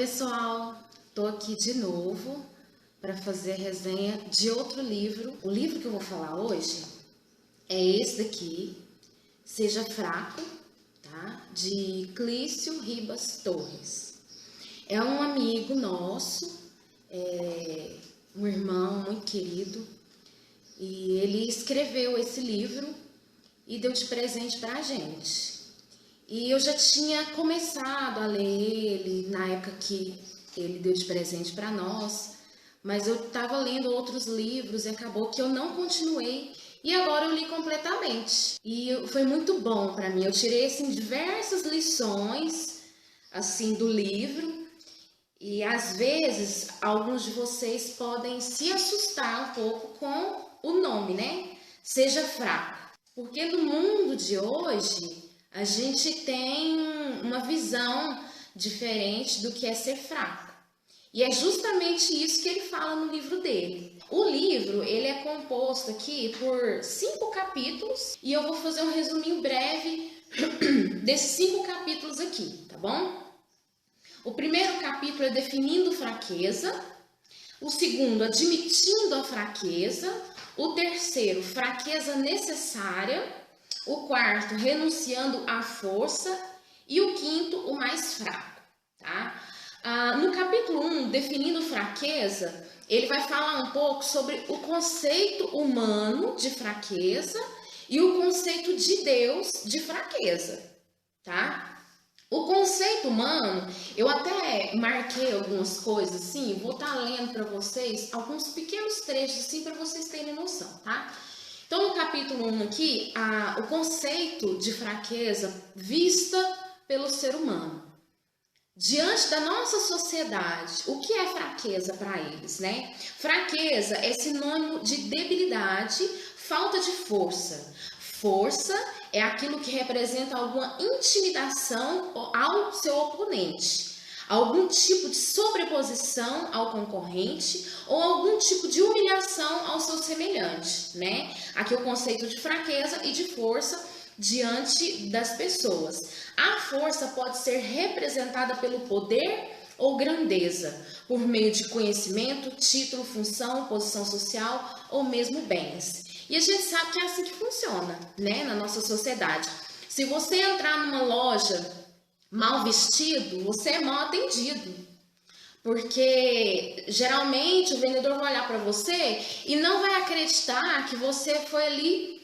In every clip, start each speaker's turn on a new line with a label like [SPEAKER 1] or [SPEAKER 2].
[SPEAKER 1] pessoal, tô aqui de novo para fazer a resenha de outro livro. O livro que eu vou falar hoje é esse daqui, Seja Fraco, tá? De Clício Ribas Torres. É um amigo nosso, um irmão muito querido, e ele escreveu esse livro e deu de presente pra gente. E eu já tinha começado a ler ele na época que ele deu de presente para nós, mas eu estava lendo outros livros e acabou que eu não continuei. E agora eu li completamente. E foi muito bom para mim. Eu tirei assim diversas lições assim do livro. E às vezes alguns de vocês podem se assustar um pouco com o nome, né? Seja fraco. Porque no mundo de hoje a gente tem uma visão diferente do que é ser fraco. E é justamente isso que ele fala no livro dele. O livro, ele é composto aqui por 5 capítulos e eu vou fazer um resuminho breve desses 5 capítulos aqui, tá bom? O primeiro capítulo é definindo fraqueza, o segundo, admitindo a fraqueza, o terceiro, fraqueza necessária, o quarto, renunciando à força, e o quinto, o mais fraco, tá? No capítulo 1, definindo fraqueza, ele vai falar um pouco sobre o conceito humano de fraqueza e o conceito de Deus de fraqueza, tá? O conceito humano, eu até marquei algumas coisas assim, vou estar lendo para vocês alguns pequenos trechos assim para vocês terem noção, tá? Então, no capítulo 1 aqui, o conceito de fraqueza vista pelo ser humano. Diante da nossa sociedade, o que é fraqueza para eles, né? Fraqueza é sinônimo de debilidade, falta de força. Força é aquilo que representa alguma intimidação ao seu oponente, algum tipo de sobreposição ao concorrente ou algum tipo de humilhação ao seu semelhante, né? Aqui o conceito de fraqueza e de força diante das pessoas. A força pode ser representada pelo poder ou grandeza, por meio de conhecimento, título, função, posição social ou mesmo bens. E a gente sabe que é assim que funciona, né, na nossa sociedade. Se você entrar numa loja mal vestido, você é mal atendido. Porque geralmente o vendedor vai olhar para você e não vai acreditar que você foi ali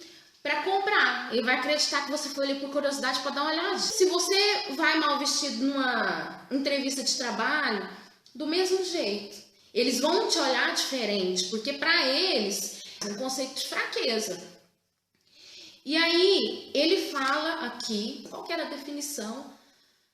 [SPEAKER 1] para comprar. Ele vai acreditar que você foi ali por curiosidade para dar uma olhada. Se você vai mal vestido numa entrevista de trabalho, do mesmo jeito. Eles vão te olhar diferente, porque para eles é um conceito de fraqueza. E aí ele fala aqui, qual que era a definição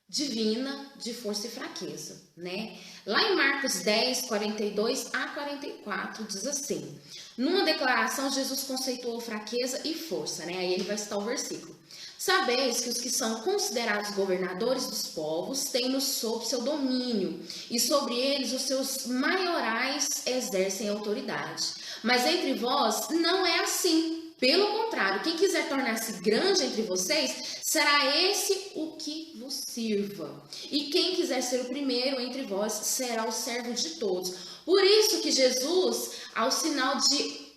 [SPEAKER 1] divina de força e fraqueza, né? Lá em Marcos 10, 42 a 44, diz assim: numa declaração, Jesus conceituou fraqueza e força, né? Aí ele vai citar o versículo. Sabeis que os que são considerados governadores dos povos têm-nos sob seu domínio, e sobre eles os seus maiorais exercem autoridade. Mas entre vós não é assim. Pelo contrário, quem quiser tornar-se grande entre vocês, será esse o que vos sirva. E quem quiser ser o primeiro entre vós, será o servo de todos. Por isso que Jesus, ao sinal de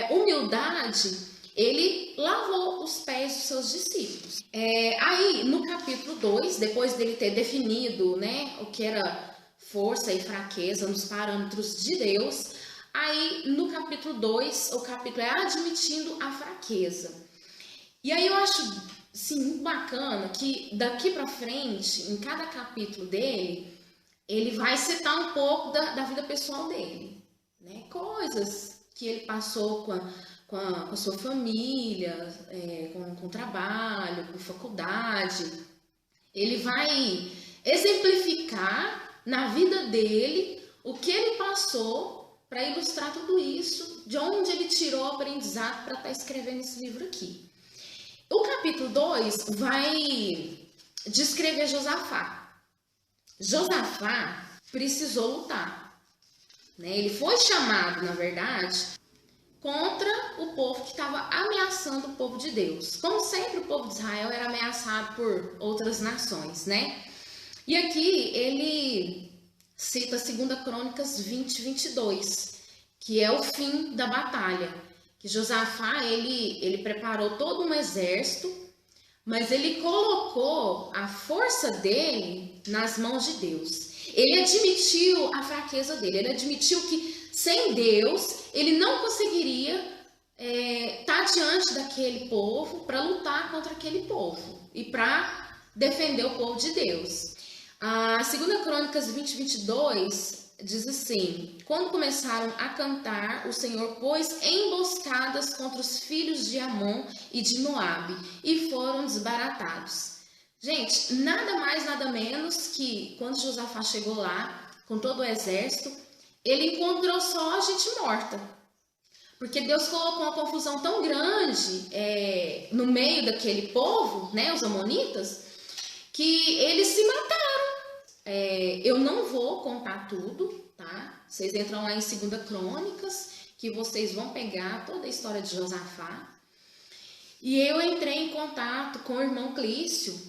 [SPEAKER 1] humildade, ele lavou os pés dos seus discípulos. Aí, no capítulo 2, depois dele ter definido, né, o que era força e fraqueza nos parâmetros de Deus, aí no capítulo 2, o capítulo é admitindo a fraqueza. E aí eu acho, sim, muito bacana que daqui para frente, em cada capítulo dele, ele vai citar um pouco da vida pessoal dele, né? Coisas que ele passou com a sua família, com o trabalho, com faculdade. Ele vai exemplificar na vida dele o que ele passou para ilustrar tudo isso, de onde ele tirou o aprendizado para estar escrevendo esse livro aqui. O capítulo 2 vai descrever Josafá. Josafá precisou lutar, né? Ele foi chamado, na verdade, contra o povo que estava ameaçando o povo de Deus. Como sempre, o povo de Israel era ameaçado por outras nações, né? E aqui ele cita 2 Crônicas 20:22, que é o fim da batalha. Que Josafá, ele preparou todo um exército, mas ele colocou a força dele nas mãos de Deus. Ele admitiu a fraqueza dele, ele admitiu que sem Deus ele não conseguiria estar diante daquele povo para lutar contra aquele povo e para defender o povo de Deus. A 2 Crônicas 20:22 diz assim: quando começaram a cantar, o Senhor pôs emboscadas contra os filhos de Amon e de Moabe e foram desbaratados. Gente, nada mais, nada menos que quando Josafá chegou lá com todo o exército, ele encontrou só gente morta. Porque Deus colocou uma confusão tão grande no meio daquele povo, né, os amonitas, que eles se mataram. Eu não vou contar tudo, tá? Vocês entram lá em 2 Crônicas, que vocês vão pegar toda a história de Josafá. E eu entrei em contato com o irmão Clício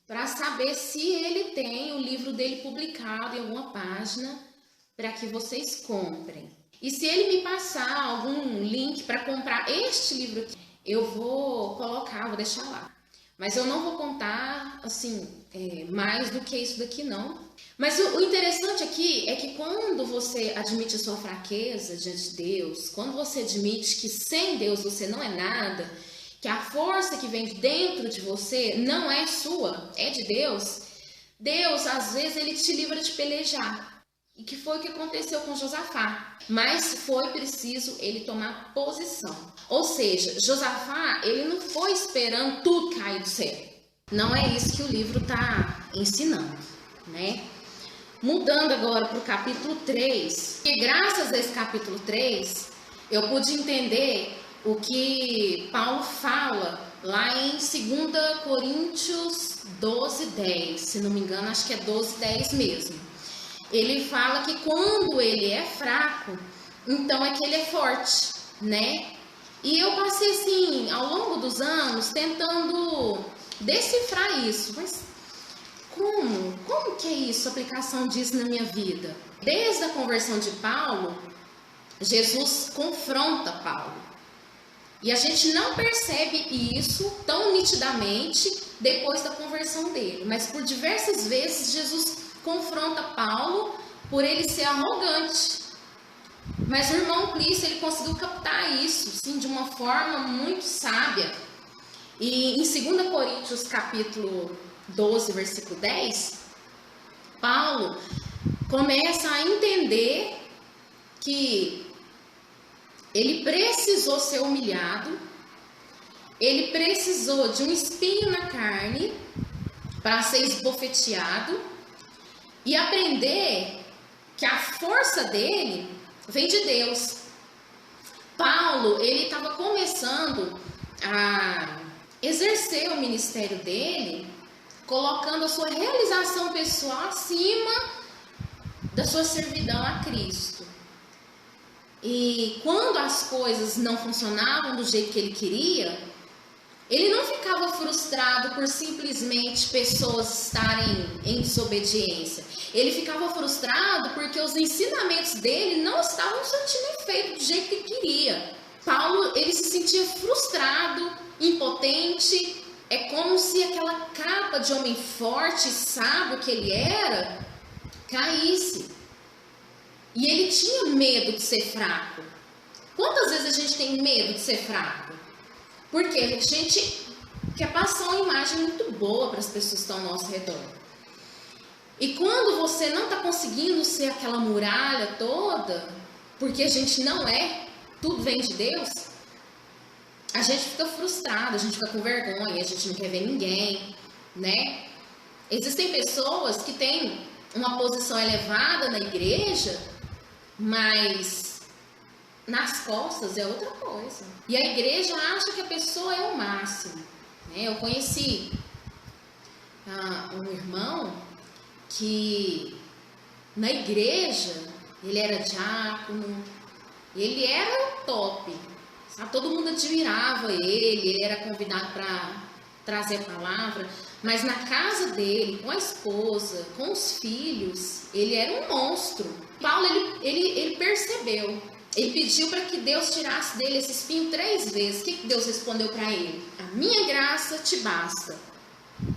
[SPEAKER 1] para saber se ele tem o livro dele publicado em alguma página para que vocês comprem. E se ele me passar algum link para comprar este livro aqui, eu vou colocar, vou deixar lá. Mas eu não vou contar, assim, mais do que isso daqui, não. Mas o interessante aqui é que quando você admite a sua fraqueza diante de Deus, quando você admite que sem Deus você não é nada, que a força que vem de dentro de você não é sua, é de Deus, Deus, às vezes, ele te livra de pelejar. E que foi o que aconteceu com Josafá. Mas foi preciso ele tomar posição. Ou seja, Josafá, ele não foi esperando tudo cair do céu. Não é isso que o livro está ensinando, né? Mudando agora para o capítulo 3. E graças a esse capítulo 3, eu pude entender o que Paulo fala lá em 2 Coríntios 12:10. Se não me engano, acho que é 12:10 mesmo. Ele fala que quando ele é fraco, então é que ele é forte, né? E eu passei assim, ao longo dos anos, tentando decifrar isso. Mas como? Como que é isso, a aplicação disso na minha vida? Desde a conversão de Paulo, Jesus confronta Paulo. E a gente não percebe isso tão nitidamente depois da conversão dele. Mas por diversas vezes, Jesus confronta Paulo por ele ser arrogante. Mas o irmão Clício, ele conseguiu captar isso, sim, de uma forma muito sábia. E em 2 Coríntios capítulo 12, versículo 10, Paulo começa a entender que ele precisou ser humilhado, ele precisou de um espinho na carne para ser esbofeteado, e aprender que a força dele vem de Deus. Paulo, ele estava começando a exercer o ministério dele, colocando a sua realização pessoal acima da sua servidão a Cristo. E quando as coisas não funcionavam do jeito que ele queria, ele não ficava frustrado por simplesmente pessoas estarem em desobediência. Ele ficava frustrado porque os ensinamentos dele não estavam surtindo efeito do jeito que ele queria. Paulo, ele se sentia frustrado, impotente. É como se aquela capa de homem forte e sábio que ele era caísse. E ele tinha medo de ser fraco. Quantas vezes a gente tem medo de ser fraco? Porque a gente quer passar uma imagem muito boa para as pessoas que estão ao nosso redor. E quando você não está conseguindo ser aquela muralha toda, porque a gente não é, tudo vem de Deus, a gente fica frustrado, a gente fica com vergonha, a gente não quer ver ninguém, né? Existem pessoas que têm uma posição elevada na igreja, mas nas costas é outra coisa. E a igreja acha que a pessoa é o máximo, né? Eu conheci um irmão que na igreja ele era diácono, ele era top, sabe? Todo mundo admirava ele era convidado para trazer a palavra, mas na casa dele, com a esposa, com os filhos, ele era um monstro. Paulo, ele percebeu, ele pediu para que Deus tirasse dele esse espinho 3 vezes. O que Deus respondeu para ele? A minha graça te basta.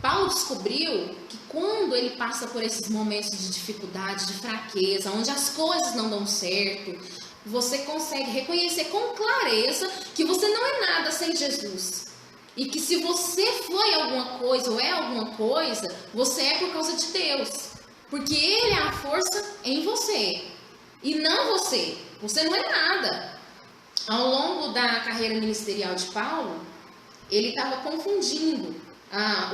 [SPEAKER 1] Paulo descobriu que quando ele passa por esses momentos de dificuldade, de fraqueza, onde as coisas não dão certo, você consegue reconhecer com clareza que você não é nada sem Jesus. E que se você foi alguma coisa ou é alguma coisa, você é por causa de Deus. Porque Ele é a força em você. E não você. Você não é nada. Ao longo da carreira ministerial de Paulo, ele estava confundindo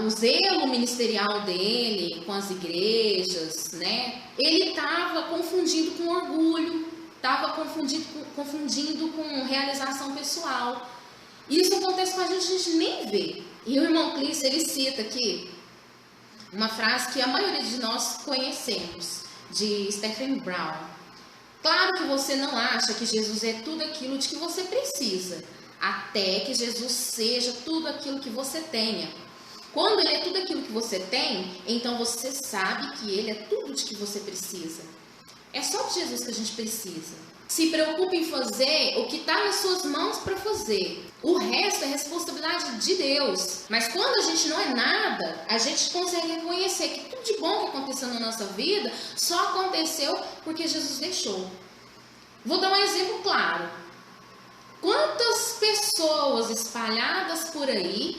[SPEAKER 1] o zelo ministerial dele com as igrejas, né? Ele estava confundindo com orgulho, estava confundindo com realização pessoal. Isso acontece com a gente nem vê. E o irmão Clício, ele cita aqui uma frase que a maioria de nós conhecemos, de Stephen Brown. Claro que você não acha que Jesus é tudo aquilo de que você precisa, até que Jesus seja tudo aquilo que você tenha. Quando Ele é tudo aquilo que você tem, então você sabe que Ele é tudo de que você precisa. É só de Jesus que a gente precisa. Se preocupe em fazer o que está nas suas mãos para fazer. O resto é responsabilidade de Deus. Mas quando a gente não é nada, a gente consegue reconhecer que tudo de bom que aconteceu na nossa vida só aconteceu porque Jesus deixou. Vou dar um exemplo claro. Quantas pessoas espalhadas por aí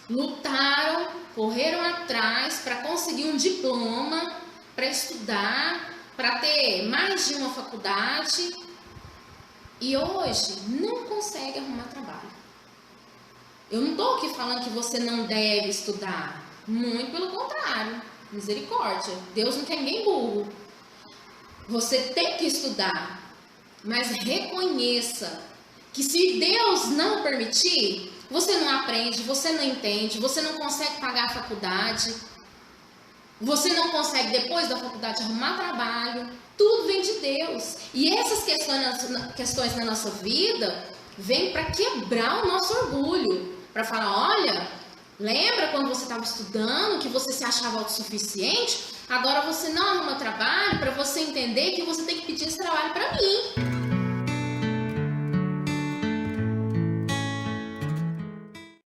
[SPEAKER 1] lutaram, correram atrás para conseguir um diploma, para estudar, para ter mais de uma faculdade e hoje não consegue arrumar trabalho. Eu não estou aqui falando que você não deve estudar, muito pelo contrário, misericórdia, Deus não quer ninguém burro. Você tem que estudar, mas reconheça que se Deus não permitir, você não aprende, você não entende, você não consegue pagar a faculdade, você não consegue depois da faculdade arrumar trabalho, tudo vem de Deus. E essas questões na nossa vida vêm para quebrar o nosso orgulho, para falar, olha, lembra quando você estava estudando, que você se achava autossuficiente? Agora você não arruma trabalho, para você entender que você tem que pedir esse trabalho para mim.